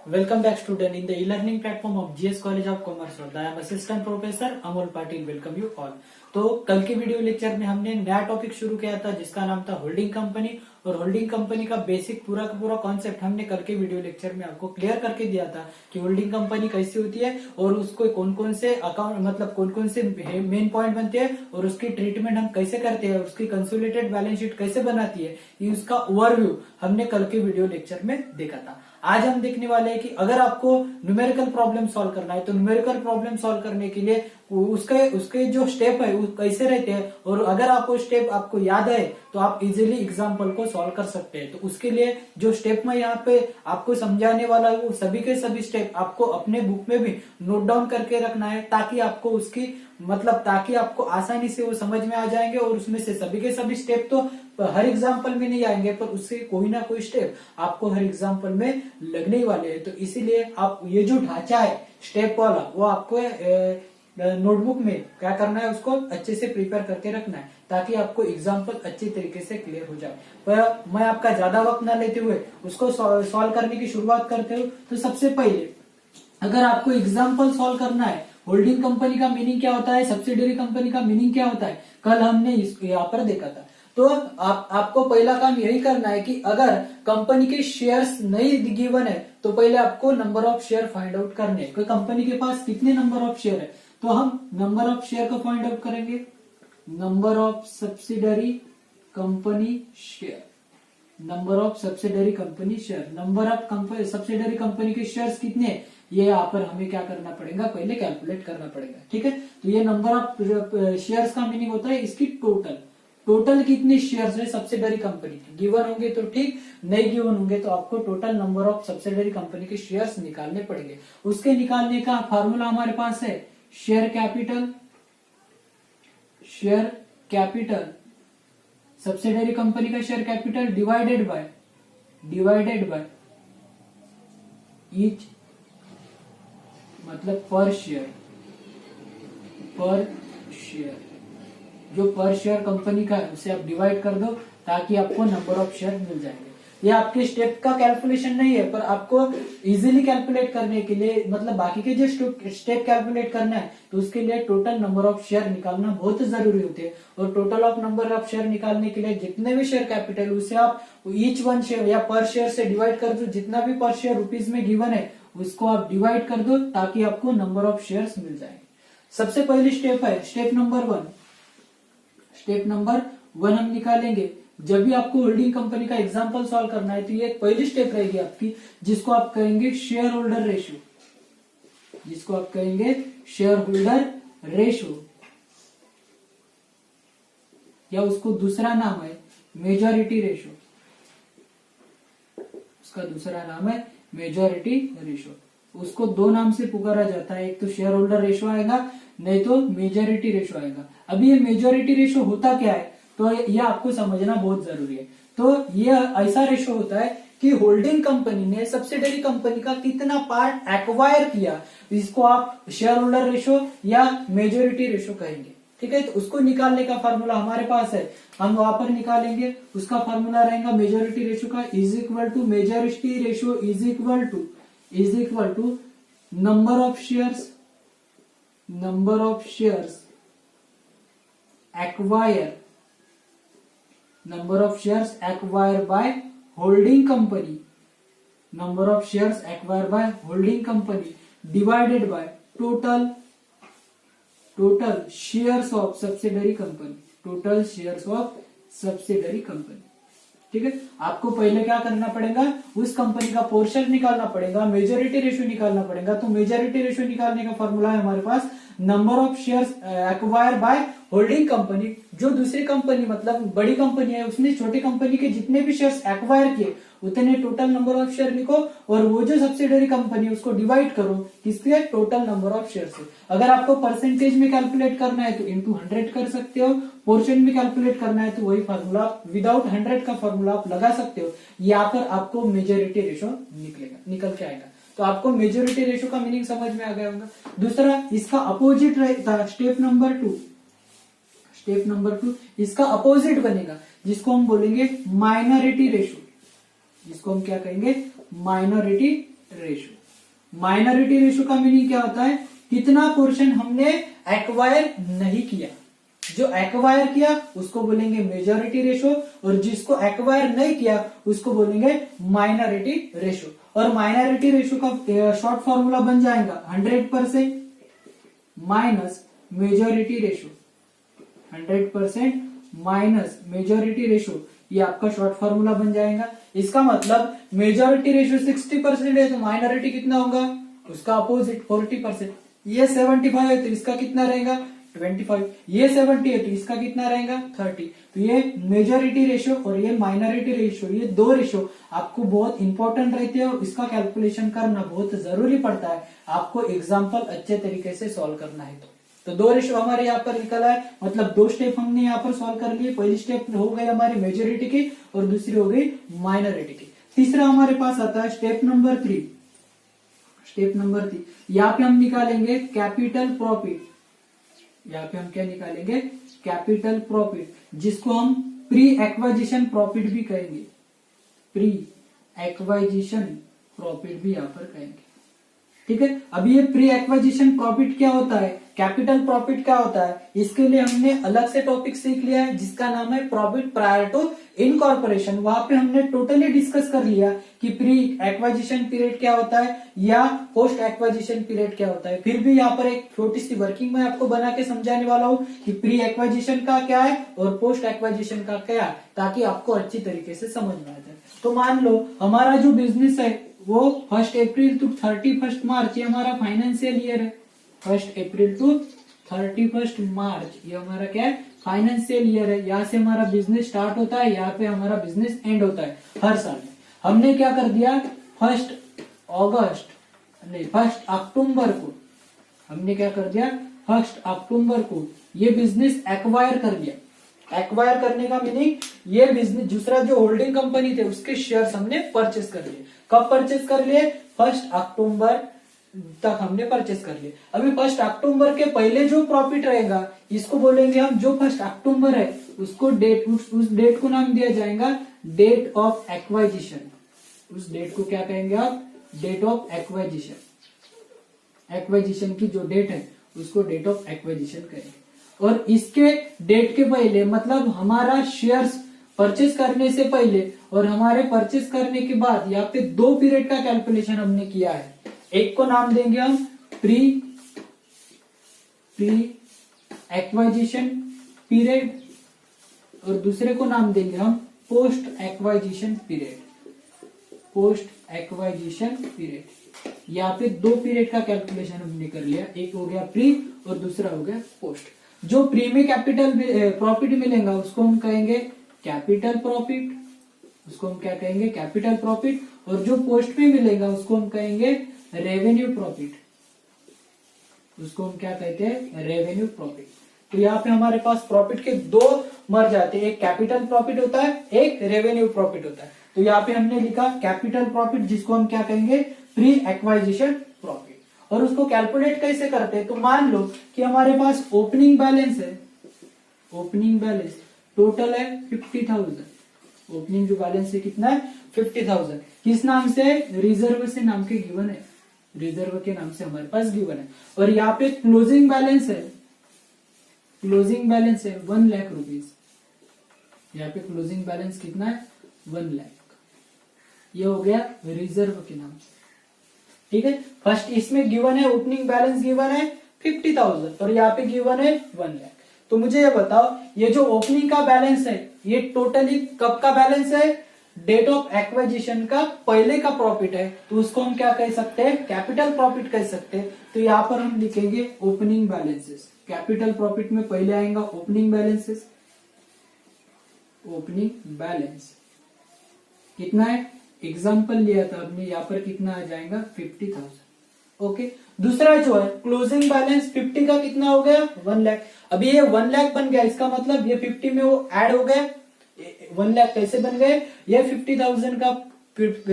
Welcome back student in the e-learning platform of GS College of Commerce World. I am assistant professor Amol Patil. Welcome you all. तो कल के video lecture में हमने नया topic शुरू किया था जिसका नाम था होल्डिंग कंपनी और होल्डिंग कंपनी का बेसिक पूरा का पूरा कॉन्सेप्ट हमने कल के वीडियो लेक्चर में आपको क्लियर करके दिया था कि होल्डिंग कंपनी कैसी होती है और उसको कौन कौन से अकाउंट मतलब कौन कौन से मेन पॉइंट बनते हैं और उसकी ट्रीटमेंट हम कैसे करते हैं, उसकी कंसोलिडेटेड बैलेंस शीट कैसे बनाती है, ये उसका ओवरव्यू हमने कल के वीडियो लेक्चर में देखा था। आज हम देखने वाले हैं कि अगर आपको न्यूमेरिकल प्रॉब्लम सॉल्व करना है तो न्यूमेरिकल प्रॉब्लम सॉल्व करने के लिए उसके जो स्टेप है वो कैसे रहते हैं और अगर आपको स्टेप आपको याद है तो आप इजीली एग्जांपल को सॉल्व कर सकते हैं। तो उसके लिए जो स्टेप मैं यहाँ पे आपको समझाने वाला हूँ वो सभी के सभी स्टेप आपको अपने बुक में भी नोट डाउन करके रखना है ताकि आपको उसकी ताकि आपको आसानी से वो समझ में आ जाएंगे और उसमें से सभी के सभी स्टेप तो हर एग्जाम्पल में नहीं आएंगे पर उससे कोई ना कोई स्टेप आपको हर एग्जाम्पल में लगने ही वाले हैं। तो इसीलिए आप ये जो ढांचा है स्टेप वाला वो आपको नोटबुक में क्या करना है, उसको अच्छे से प्रिपेयर करके रखना है ताकि आपको एग्जाम्पल अच्छे तरीके से क्लियर हो जाए। पर मैं आपका ज्यादा वक्त ना लेते हुए उसको सॉल्व करने की शुरुआत करते हूँ। तो सबसे पहले अगर आपको एग्जाम्पल सॉल्व करना है, होल्डिंग कंपनी का मीनिंग क्या होता है, सब्सिडरी कंपनी का मीनिंग क्या होता है, कल हमने यहाँ पर देखा था। तो आपको पहला काम यही करना है कि अगर कंपनी के शेयर्स नहीं गिवन है तो पहले आपको number of share find out करने हैं। कंपनी के पास कितने नंबर ऑफ शेयर है तो हम नंबर ऑफ शेयर को फाइंड आउट करेंगे। Number of subsidiary company share, number of subsidiary company share, number of subsidiary company के शेयर्स कितने, ये यहाँ पर हमें क्या करना पड़ेगा, पहले कैलकुलेट करना पड़ेगा। ठीक है, तो ये नंबर ऑफ शेयर्स का मीनिंग होता है इसकी टोटल कितने शेयर्स है सब्सिडरी कंपनी के, गिवन होंगे तो ठीक, नहीं गिवन होंगे तो आपको total number of subsidiary company के शेयर्स निकालने पड़ेंगे। उसके निकालने का फॉर्मूला हमारे पास है शेयर कैपिटल सब्सिडरी कंपनी का share capital divided by each मतलब पर शेयर जो पर शेयर कंपनी का है उसे आप डिवाइड कर दो ताकि आपको नंबर ऑफ शेयर मिल जाएंगे। ये आपके स्टेप का कैलकुलेशन नहीं है पर आपको इजीली कैलकुलेट करने के लिए बाकी के जो स्टेप कैलकुलेट करना है तो उसके लिए टोटल नंबर ऑफ शेयर निकालना बहुत जरूरी होते हैं। और total of number of share निकालने के लिए जितने भी शेयर कैपिटल उसे आप ईच वन शेयर या पर शेयर से डिवाइड कर दो, जितना भी पर शेयर रुपीज में गिवन है उसको आप डिवाइड कर दो ताकि आपको नंबर ऑफ शेयर्स मिल जाएंगे। सबसे पहली स्टेप है स्टेप नंबर वन हम निकालेंगे। जब भी आपको होल्डिंग कंपनी का एग्जांपल सॉल्व करना है तो ये पहली स्टेप रहेगी आपकी जिसको आप कहेंगे शेयर होल्डर रेशियो, या उसको दूसरा नाम है मेजॉरिटी रेशियो। उसका दूसरा नाम है मेजॉरिटी रेशियो। उसको दो नाम से पुकारा जाता है, एक तो शेयर होल्डर रेशियो आएगा नहीं तो मेजॉरिटी रेशियो आएगा। अभी ये मेजॉरिटी रेशियो होता क्या है तो ये आपको समझना बहुत जरूरी है। तो ये ऐसा रेशियो होता है कि होल्डिंग कंपनी ने सब्सिडरी कंपनी का कितना पार्ट एक्वायर किया, इसको आप शेयर होल्डर रेशियो या मेजॉरिटी रेशियो कहेंगे। ठीक है, तो उसको निकालने का फॉर्मूला हमारे पास है, हम वहां पर निकालेंगे। उसका फॉर्मूला रहेगा मेजॉरिटी रेशियो का is equal to majority ratio is equal to number of shares acquired by holding company divided by total shares of subsidiary company। ठीक है, आपको पहले क्या करना पड़ेगा, उस कंपनी का पोर्शन निकालना पड़ेगा, मेजॉरिटी रेशियो निकालना पड़ेगा। तो मेजॉरिटी रेशियो निकालने का फॉर्मूला है हमारे पास number of shares acquire by holding company. जो दूसरी कंपनी बड़ी कंपनी है उसने छोटी कंपनी के जितने भी शेयर्स एक्वायर किए उतने टोटल नंबर ऑफ शेयर लिखो और वो जो सब्सिडरी कंपनी है उसको डिवाइड करो किसके टोटल नंबर ऑफ शेयर से। अगर आपको परसेंटेज में कैलकुलेट करना है तो इंटू 100 कर सकते हो, पोर्शन में कैलकुलेट करना है तो वही फॉर्मूला विदाउट 100 का फॉर्मूला आप लगा सकते हो। यहाँ पर आपको मेजॉरिटी रेशियो निकल के आएगा। तो आपको मेजॉरिटी रेशियो का मीनिंग समझ में आ गया होगा। दूसरा इसका अपोजिट रहेगा स्टेप नंबर टू, इसका अपोजिट बनेगा जिसको हम बोलेंगे माइनॉरिटी रेशियो, जिसको हम क्या कहेंगे माइनॉरिटी रेशो। माइनॉरिटी रेशो का मीनिंग क्या होता है, कितना पोर्शन हमने एक्वायर नहीं किया। जो एक्वायर किया उसको बोलेंगे मेजॉरिटी रेशो, और जिसको एक्वायर नहीं किया उसको बोलेंगे माइनॉरिटी रेशो। और माइनॉरिटी रेशो का शॉर्ट फॉर्मूला बन जाएगा 100% minus majority ratio. 100% minus majority ratio, ये आपका शॉर्ट फॉर्मूला बन जाएगा। इसका मतलब मेजॉरिटी रेशो 60% है तो माइनॉरिटी कितना होगा, उसका अपोजिट 40%। ये 75 है तो इसका कितना रहेगा 25। ये 70 है तो इसका कितना रहेगा 30। तो ये मेजॉरिटी रेशो और ये माइनॉरिटी रेशो, ये दो रेशो आपको बहुत इंपॉर्टेंट रहते हैं और इसका कैलकुलेशन करना बहुत जरूरी पड़ता है आपको एग्जाम्पल अच्छे तरीके से सॉल्व करना है। तो दो रेशो हमारे यहाँ पर निकला है, मतलब दो स्टेप हमने यहाँ पर सॉल्व कर लिए। पहली स्टेप हो गई हमारी मेजॉरिटी की और दूसरी हो गई माइनॉरिटी की। तीसरा हमारे पास आता है स्टेप नंबर 3। स्टेप नंबर 3 यहाँ पे हम निकालेंगे कैपिटल प्रॉफिट। यहाँ पे हम क्या निकालेंगे, कैपिटल प्रॉफिट, जिसको हम प्री एक्वाजिशन प्रॉफिट भी कहेंगे। प्री एक्वाजिशन प्रॉफिट भी यहाँ पर कहेंगे, ठीक है। अभी ये प्री एक्वाजिशन प्रॉफिट क्या होता है, कैपिटल प्रॉफिट क्या होता है, इसके लिए हमने अलग से टॉपिक सीख लिया है जिसका नाम है प्रॉफिट प्रायर टू इनकॉर्पोरेशन। वहां पे हमने टोटली डिस्कस कर लिया कि प्री एक्वाजिशन पीरियड क्या होता है या पोस्ट एक्वाजिशन पीरियड क्या होता है। फिर भी यहाँ पर एक छोटी सी वर्किंग में आपको बना के समझाने वाला हूँ कि प्री एक्वाजिशन का क्या है और पोस्ट एक्वाजिशन का क्या है, ताकि आपको अच्छी तरीके से समझ में आ जाए। तो मान लो हमारा जो बिजनेस है वो 1 अप्रैल टू 31 मार्च, ये हमारा फाइनेंशियल ईयर है। 1 अप्रैल टू 31 मार्च ये हमारा क्या है, फाइनेंशियल ईयर है। यहाँ से हमारा बिजनेस स्टार्ट होता है, यहाँ पे हमारा बिजनेस एंड होता है हर साल में। हमने क्या कर दिया, 1 अक्टूबर को हमने क्या कर दिया, 1 अक्टूबर को ये बिजनेस एक्वायर कर लिया। एक्वायर करने का मीनिंग ये बिजनेस, दूसरा जो होल्डिंग कंपनी थे उसके शेयर्स हमने परचेस कर लिए। कब परचेस कर लिए, 1 अक्टूबर तक हमने परचेस कर लिए। अभी 1 अक्टूबर के पहले जो प्रॉफिट रहेगा इसको बोलेंगे हम, जो 1 अक्टूबर है उसको डेट, उस डेट को नाम दिया जाएगा डेट ऑफ एक्वाजिशन। उस डेट को क्या कहेंगे आप, डेट ऑफ एक्वाजिशन। एक्वाजिशन की जो डेट है उसको डेट ऑफ एक्वाजिशन कहेंगे। और इसके डेट के पहले, मतलब हमारा शेयर्स परचेस करने से पहले और हमारे परचेस करने के बाद, यहाँ पे 2 पीरियड का कैलकुलेशन हमने किया है। एक को नाम देंगे हम प्री एक्वाजिशन पीरियड और दूसरे को नाम देंगे हम post acquisition period. Post acquisition period, यहाँ पे 2 पीरियड का कैलकुलेशन हमने कर लिया। एक हो गया प्री और दूसरा हो गया पोस्ट। जो प्री में कैपिटल प्रॉफिट मिलेगा उसको हम कहेंगे कैपिटल प्रॉफिट, उसको हम क्या कहेंगे, कैपिटल प्रॉफिट। और जो पोस्ट में मिलेगा उसको हम कहेंगे रेवेन्यू प्रॉफिट, उसको हम क्या कहते हैं, रेवेन्यू प्रॉफिट। तो यहाँ पे हमारे पास प्रॉफिट के 2 मर्ज आते हैं, एक कैपिटल प्रॉफिट होता है, एक रेवेन्यू प्रॉफिट होता है। तो यहाँ पे हमने लिखा कैपिटल प्रॉफिट, जिसको हम क्या कहेंगे, प्री एक्वाजिशन प्रॉफिट। और उसको कैलकुलेट कैसे करते हैं, तो मान लो कि हमारे पास ओपनिंग बैलेंस है, ओपनिंग बैलेंस टोटल है 50,000। ओपनिंग जो बैलेंस है कितना है, 50,000। किस नाम से, रिजर्व से नाम के गिवन है, रिजर्व के नाम से हमारे पास गिवन है। और यहाँ पे क्लोजिंग बैलेंस है, क्लोजिंग बैलेंस है 1 लाख रुपीज। यहाँ पे क्लोजिंग बैलेंस कितना है, 1 लाख। ये हो गया रिजर्व के नाम से, ठीक है। फर्स्ट इसमें गिवन है, ओपनिंग बैलेंस गिवन है 50,000 और यहाँ पे गिवन है 1 लाख। तो मुझे ये बताओ, ये जो ओपनिंग का बैलेंस है ये टोटली कब का बैलेंस है, डेट ऑफ एक्वाजिशन का पहले का प्रॉफिट है, तो उसको हम क्या कह सकते हैं, कैपिटल प्रॉफिट कह सकते हैं। तो यहाँ पर हम लिखेंगे ओपनिंग बैलेंसेस। कैपिटल प्रॉफिट में पहले आएगा ओपनिंग बैलेंसेस। ओपनिंग बैलेंस कितना है, एग्जाम्पल लिया था हमने, यहाँ पर कितना आ जाएगा 50,000। ओके। दूसरा जो है क्लोजिंग बैलेंस 50 का कितना हो गया, 1 लाख। अभी ये 1 लाख बन गया, इसका मतलब ये 50 में वो ऐड हो गया। 1 लाख कैसे बन गए, ये 50,000 का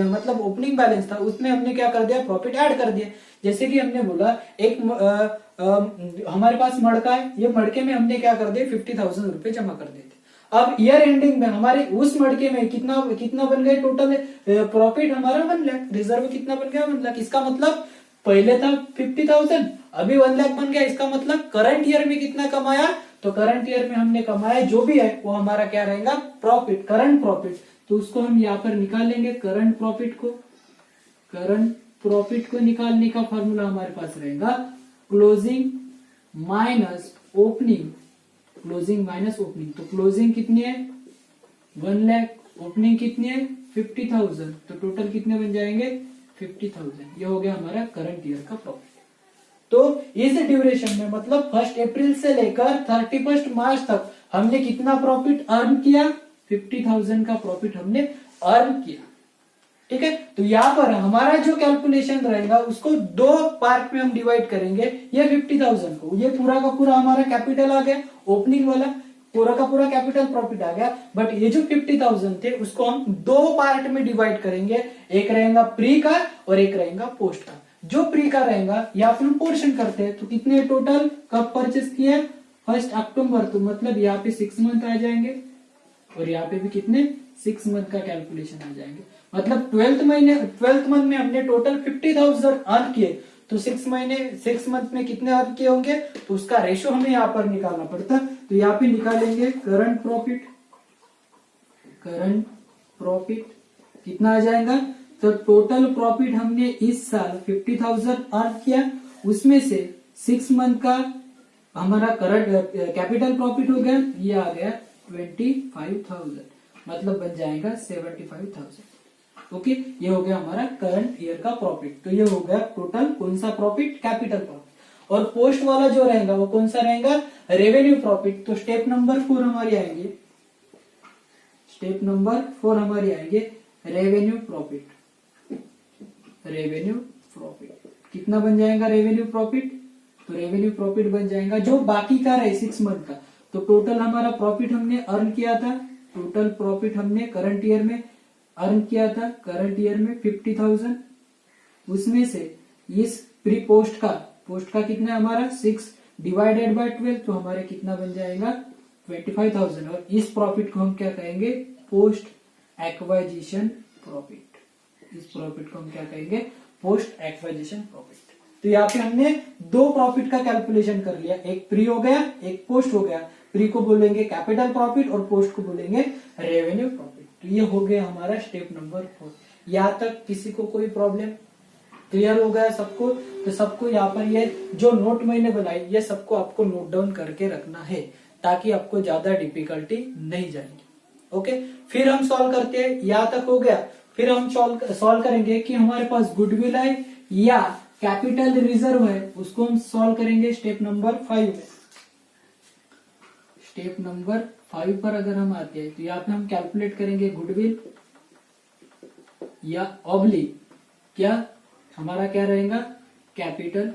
मतलब ओपनिंग बैलेंस था, उसमें हमने क्या कर दिया, प्रॉफिट ऐड कर दिया। जैसे कि हमने बोला एक हमारे पास मड़का है, ये मड़के में हमने क्या कर दिया, 50,000 रुपए जमा कर दिए थे। अब ईयर एंडिंग में हमारे उस मड़के में कितना कितना बन गए टोटल प्रॉफिट हमारा 1 लाख, रिजर्व कितना बन गया 1 लाख। इसका मतलब पहले था 50,000, अभी 1 लाख बन गया। इसका मतलब करंट ईयर में कितना कमाया, तो करंट ईयर में हमने कमाया जो भी है वो हमारा क्या रहेगा, प्रॉफिट, करंट प्रॉफिट। तो उसको हम यहाँ पर निकाल लेंगे करंट प्रॉफिट को। करंट प्रॉफिट को निकालने का फॉर्मूला हमारे पास रहेगा closing minus opening, closing minus opening. तो क्लोजिंग कितनी है 1 लाख, ओपनिंग कितनी है 50,000, तो टोटल कितने बन जाएंगे 50,000। ये हो गया हमारा करंट ईयर का प्रॉफिट। तो इस ड्यूरेशन में मतलब 1 अप्रैल से लेकर 31 मार्च तक हमने कितना प्रॉफिट अर्न किया, 50,000 का प्रॉफिट हमने अर्न किया। ठीक है, तो यहाँ पर हमारा जो कैलकुलेशन रहेगा उसको 2 पार्ट में हम डिवाइड करेंगे। ये 50,000 को, ये पूरा का पूरा हमारा कैपिटल आ गया, ओपनिंग वाला पूरा का पूरा कैपिटल प्रॉफिट आ गया। बट ये जो 50,000 थे उसको हम 2 पार्ट में डिवाइड करेंगे, एक रहेगा प्री का और एक रहेगा पोस्ट का। जो प्री का रहेगा या फिर पोर्शन करते हैं, तो कितने टोटल कब परचेस किए 1 अक्टूबर, तो मतलब यहाँ पे 6 मंथ आ जाएंगे और यहाँ पे भी कितने 6 मंथ का कैलकुलेशन आ जाएंगे। मतलब 12th मंथ में हमने टोटल 50,000 अर्न किए, तो 6 मंथ में कितने अर्न किए होंगे, तो उसका रेशो हमें यहाँ पर निकालना पड़ता। तो यहाँ पे निकालेंगे करंट प्रॉफिट, करंट प्रॉफिट कितना आ जाएगा, तो टोटल प्रॉफिट हमने इस साल 50,000 अर्न किया, उसमें से 6 मंथ का हमारा करंट कैपिटल प्रॉफिट हो गया, ये आ गया 25,000, मतलब बन जाएगा 75,000। ओके, ये हो गया हमारा करंट ईयर का प्रॉफिट। तो ये हो गया टोटल कौन सा प्रॉफिट, कैपिटल प्रॉफिट। और पोस्ट वाला जो रहेगा वो कौन सा रहेगा, रेवेन्यू प्रॉफिट। तो स्टेप नंबर 4 हमारी आएंगे, स्टेप नंबर 4 हमारी आएंगे रेवेन्यू प्रॉफिट। रेवेन्यू प्रॉफिट कितना बन जाएगा रेवेन्यू प्रॉफिट, तो रेवेन्यू प्रॉफिट बन जाएगा जो बाकी का रहे 6 मंथ का। तो टोटल हमारा प्रॉफिट हमने अर्न किया था, टोटल प्रॉफिट हमने करंट ईयर में अर्न किया था, करंट ईयर में 50,000, उसमें से इस प्री पोस्ट का कितना हमारा 6 डिवाइडेड बाय 12, तो हमारे कितना बन जाएगा 25,000। और इस प्रॉफिट को हम क्या कहेंगे, पोस्ट एक्वाजिशन प्रॉफिट। इस प्रॉफिट को हम क्या कहेंगे, पोस्ट एक्वाजिशन प्रॉफिट। तो यहाँ पे हमने 2 प्रॉफिट का कैलकुलेशन कर लिया, एक प्री हो गया एक पोस्ट हो गया। प्री को बोलेंगे कैपिटल प्रॉफिट और पोस्ट को बोलेंगे रेवेन्यू प्रॉफिट। तो ये हो गया हमारा स्टेप नंबर 4। यहाँ तक किसी को कोई प्रॉब्लम, क्लियर हो गया सबको? तो सबको यहाँ पर ये जो नोट मैंने बनाई ये सबको आपको नोट डाउन करके रखना है, ताकि आपको ज्यादा डिफिकल्टी नहीं जाएगी। ओके, फिर हम सॉल्व करते हैं, यहाँ तक हो गया। फिर हम सॉल्व करेंगे कि हमारे पास गुडविल है या कैपिटल रिजर्व है, उसको हम सॉल्व करेंगे स्टेप नंबर 5 में। स्टेप नंबर 5 पर अगर हम आते हैं तो यहाँ पे हम कैलकुलेट करेंगे गुडविल या ऑब्लिक, क्या हमारा क्या रहेगा, कैपिटल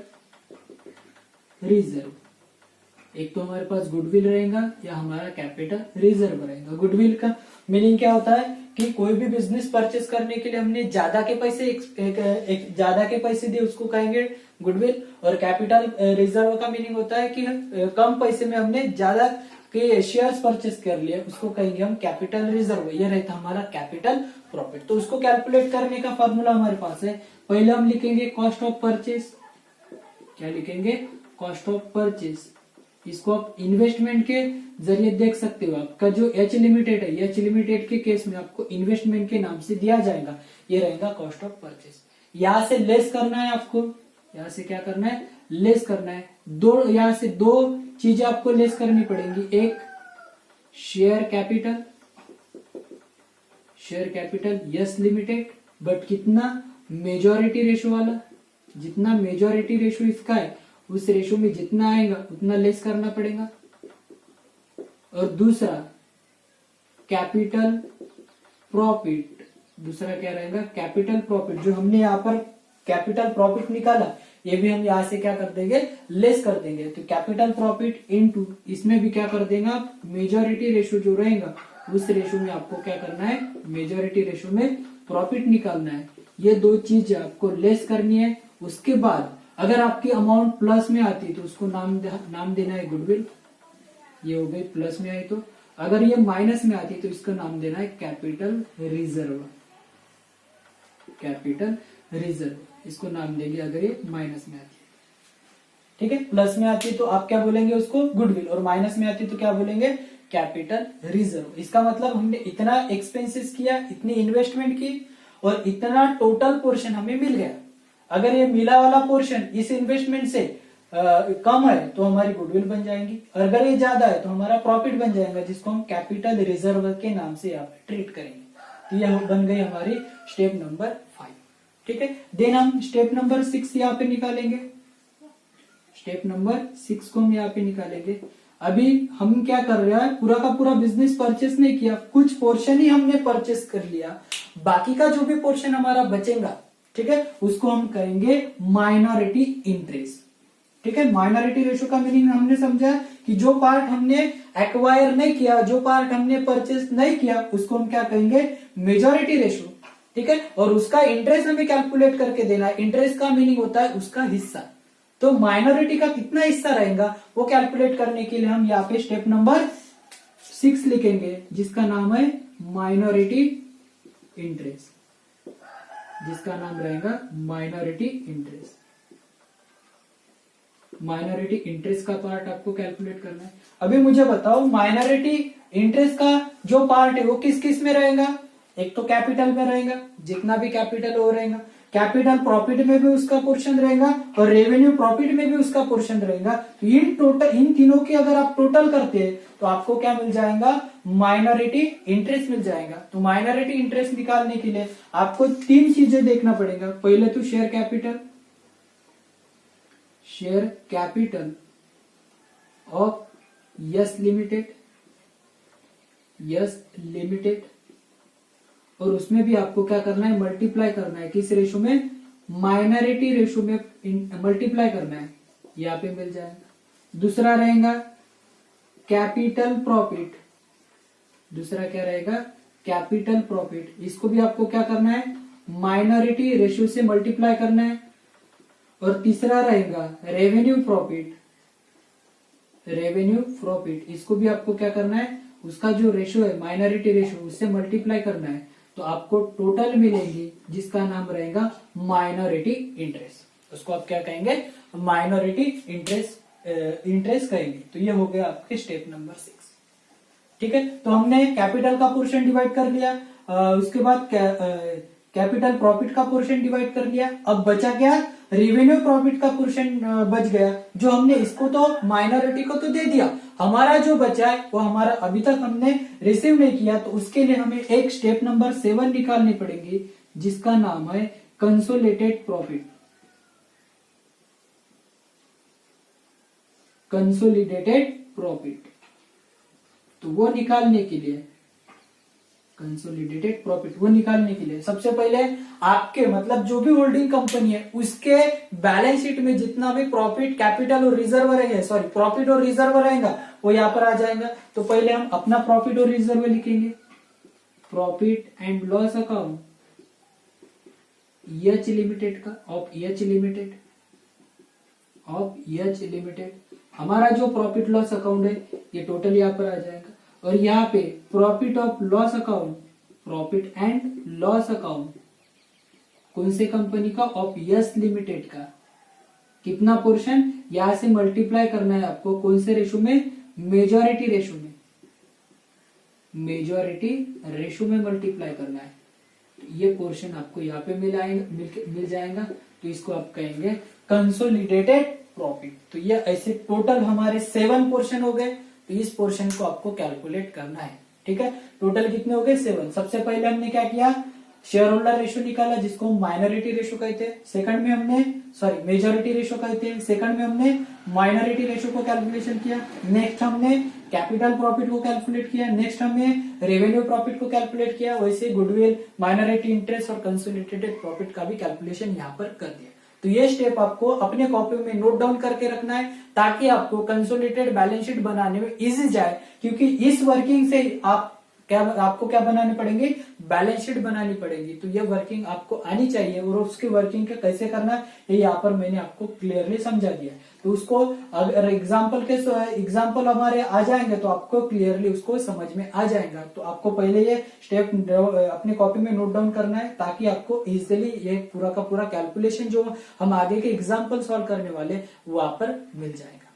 रिजर्व। एक तो हमारे पास गुडविल रहेगा या हमारा कैपिटल रिजर्व रहेगा। गुडविल का मीनिंग क्या होता है कि कोई भी बिजनेस परचेस करने के लिए हमने ज्यादा के पैसे दिए उसको कहेंगे गुडविल। और कैपिटल रिजर्व का मीनिंग होता है कि कम पैसे में हमने ज्यादा के शेयर्स परचेस कर लिए, उसको कहेंगे हम कैपिटल रिजर्व। ये रहता हमारा कैपिटल प्रॉफिट। तो उसको कैलकुलेट करने का फॉर्मूला हमारे पास है। पहले हम लिखेंगे कॉस्ट ऑफ परचेस। क्या लिखेंगे, कॉस्ट ऑफ परचेस। इसको आप इन्वेस्टमेंट के जरिए देख सकते हो। आपका जो एच लिमिटेड है, एच लिमिटेड के केस में आपको इन्वेस्टमेंट के नाम से दिया जाएगा, ये रहेगा कॉस्ट ऑफ परचेस। यहां से लेस करना है आपको, यहां से क्या करना है, लेस करना है। यहां से 2 चीजें आपको लेस करनी पड़ेंगी। एक share capital, share capital yes limited, but कितना, मेजॉरिटी रेशो वाला। जितना मेजॉरिटी रेशो इसका है उस रेशो में जितना आएगा उतना लेस करना पड़ेगा। और दूसरा कैपिटल प्रॉफिट, दूसरा क्या रहेगा, कैपिटल प्रॉफिट। जो हमने यहाँ पर कैपिटल प्रॉफिट निकाला ये भी हम यहाँ से क्या कर देंगे, लेस कर देंगे। तो कैपिटल प्रॉफिट इनटू इसमें भी क्या कर देगा, मेजॉरिटी रेशो जो रहेगा उस रेशो में आपको क्या करना है, मेजॉरिटी रेशो में प्रॉफिट निकालना है। ये 2 चीज आपको लेस करनी है। उसके बाद अगर आपकी अमाउंट प्लस में आती तो उसको नाम देना है गुडविल। ये हो गई प्लस में आई तो। अगर ये माइनस में आती है तो इसका नाम देना है कैपिटल रिजर्व। कैपिटल रिजर्व इसको नाम देंगे अगर ये माइनस में आती है। ठीक है, प्लस में आती है तो आप क्या बोलेंगे उसको गुडविल, और माइनस में आती है तो क्या बोलेंगे कैपिटल रिजर्व। इसका मतलब हमने इतना एक्सपेंसेस किया, इतनी इन्वेस्टमेंट की और इतना टोटल पोर्शन हमें मिल गया। अगर ये मिला वाला पोर्शन इस इन्वेस्टमेंट से कम है तो हमारी गुडविल बन जाएंगी, और अगर ये ज्यादा है तो हमारा प्रॉफिट बन जाएगा, जिसको हम कैपिटल रिजर्व के नाम से यहाँ पे ट्रीट करेंगे। तो यह बन गई हमारी स्टेप नंबर 5। ठीक है, देन हम स्टेप नंबर 6 यहाँ पे निकालेंगे। स्टेप नंबर 6 को हम यहाँ पे निकालेंगे। अभी हम क्या कर रहे हैं, पूरा का पूरा बिजनेस परचेस नहीं किया, कुछ पोर्शन ही हमने परचेस कर लिया, बाकी का जो भी पोर्शन हमारा बचेगा, ठीक है, उसको हम कहेंगे माइनॉरिटी इंटरेस्ट। ठीक है, माइनॉरिटी रेशो का मीनिंग हमने समझा कि जो पार्ट हमने एक्वायर नहीं किया, जो पार्ट हमने परचेस नहीं किया, उसको हम क्या कहेंगे मेजॉरिटी रेशो। ठीक है, और उसका इंटरेस्ट हमें कैलकुलेट करके देना है। इंटरेस्ट का मीनिंग होता है उसका हिस्सा, तो माइनॉरिटी का कितना हिस्सा रहेगा वो कैलकुलेट करने के लिए हम यहाँ पे स्टेप नंबर 6 लिखेंगे, जिसका नाम है माइनॉरिटी इंटरेस्ट, जिसका नाम रहेगा माइनॉरिटी इंटरेस्ट। माइनॉरिटी इंटरेस्ट का पार्ट आपको कैलकुलेट करना है। अभी मुझे बताओ माइनॉरिटी इंटरेस्ट का जो पार्ट है वो किस किस में रहेगा। एक तो कैपिटल में रहेगा, जितना भी कैपिटल वो रहेगा, कैपिटल प्रॉफिट में भी उसका पोर्शन रहेगा और रेवेन्यू प्रॉफिट में भी उसका पोर्शन रहेगा। तो इन तीनों की अगर आप टोटल करते हैं तो आपको क्या मिल जाएगा, माइनॉरिटी इंटरेस्ट मिल जाएगा। तो माइनॉरिटी इंटरेस्ट निकालने के लिए आपको 3 चीजें देखना पड़ेगा। पहले तो share capital of yes limited, और उसमें भी आपको क्या करना है, मल्टीप्लाई करना है। किस रेशो में, माइनॉरिटी रेशो में मल्टीप्लाई करना है, यहाँ पे मिल जाएगा। दूसरा रहेगा कैपिटल प्रॉफिट, दूसरा क्या रहेगा कैपिटल प्रॉफिट, इसको भी आपको क्या करना है, माइनॉरिटी रेशो से मल्टीप्लाई करना है। और तीसरा रहेगा रेवेन्यू प्रॉफिट, इसको भी आपको क्या करना है, उसका जो रेशो है माइनॉरिटी रेशो उससे मल्टीप्लाई करना है। तो आपको टोटल मिलेंगी, जिसका नाम रहेगा माइनॉरिटी इंटरेस्ट। उसको आप क्या कहेंगे, माइनॉरिटी इंटरेस्ट कहेंगे। तो ये हो गया आपके स्टेप नंबर 6। ठीक है, तो हमने कैपिटल का पोर्शन डिवाइड कर लिया, उसके बाद कैपिटल प्रॉफिट का पोर्शन डिवाइड कर लिया। अब बचा क्या, रेवेन्यू प्रॉफिट का पोर्शन बच गया, जो हमने इसको तो माइनॉरिटी को तो दे दिया, हमारा जो बचा है वो हमारा अभी तक हमने रिसीव नहीं किया। तो उसके लिए हमें एक स्टेप नंबर 7 निकालनी पड़ेगी, जिसका नाम है कंसोलिडेटेड प्रॉफिट। तो वो निकालने के लिए कंसोलिडेटेड प्रॉफिट वो निकालने के लिए सबसे पहले आपके मतलब जो भी होल्डिंग कंपनी है उसके बैलेंस शीट में जितना भी प्रॉफिट, कैपिटल और रिजर्व रहेगा, प्रॉफिट और रिजर्व रहेगा वो यहाँ पर आ जाएगा। तो पहले हम अपना प्रॉफिट और रिजर्व लिखेंगे, profit and loss account H limited का, ऑफ एच लिमिटेड। हमारा जो प्रॉफिट लॉस अकाउंट है ये टोटल यहाँ पर आ जाएगा, और यहाँ पे profit of loss account, profit and loss account कौन से कंपनी का, ऑफ यस लिमिटेड का। कितना पोर्शन यहां से मल्टीप्लाई करना है आपको, कौन से रेशो में, मेजॉरिटी रेशो में मल्टीप्लाई करना है। तो ये पोर्शन आपको यहाँ पे मिल जाएगा। तो इसको आप कहेंगे कंसोलिडेटेड प्रॉफिट। तो ये ऐसे टोटल हमारे 7 पोर्शन हो गए। तो इस पोर्शन को आपको कैलकुलेट करना है। ठीक है, टोटल कितने हो गए, 7। सबसे पहले हमने क्या किया, शेयर होल्डर रेशो निकाला, जिसको माइनॉरिटी रेशो कहते हैं। सेकंड में हमने मेजॉरिटी रेशो कहते हैं। सेकंड में हमने माइनॉरिटी रेशो को कैलकुलेशन किया। नेक्स्ट हमने कैपिटल प्रॉफिट को कैलकुलेट किया। नेक्स्ट हमने रेवेन्यू प्रॉफिट को कैलकुलेट किया। वैसे गुडविल, माइनॉरिटी इंटरेस्ट और कंसोलिडेटेड प्रॉफिट का भी कैलकुलेशन यहाँ पर कर दिया। तो ये स्टेप आपको अपने कॉपी में नोट डाउन करके रखना है, ताकि आपको कंसोलिडेटेड बैलेंस शीट बनाने में इजी जाए। क्योंकि इस वर्किंग से आपको क्या बनाने पड़ेंगे, बैलेंस शीट बनानी पड़ेगी। तो ये वर्किंग आपको आनी चाहिए और उसकी वर्किंग का कैसे करना है ये यहाँ पर मैंने आपको क्लियरली समझा दिया। तो उसको अगर एग्जाम्पल हमारे आ जाएंगे तो आपको क्लियरली उसको समझ में आ जाएगा। तो आपको पहले ये स्टेप अपनी कॉपी में नोट डाउन करना है ताकि आपको इजिली ये पूरा का पूरा कैलकुलेशन जो हम आगे के एग्जाम्पल सॉल्व करने वाले वहां पर मिल जाएगा।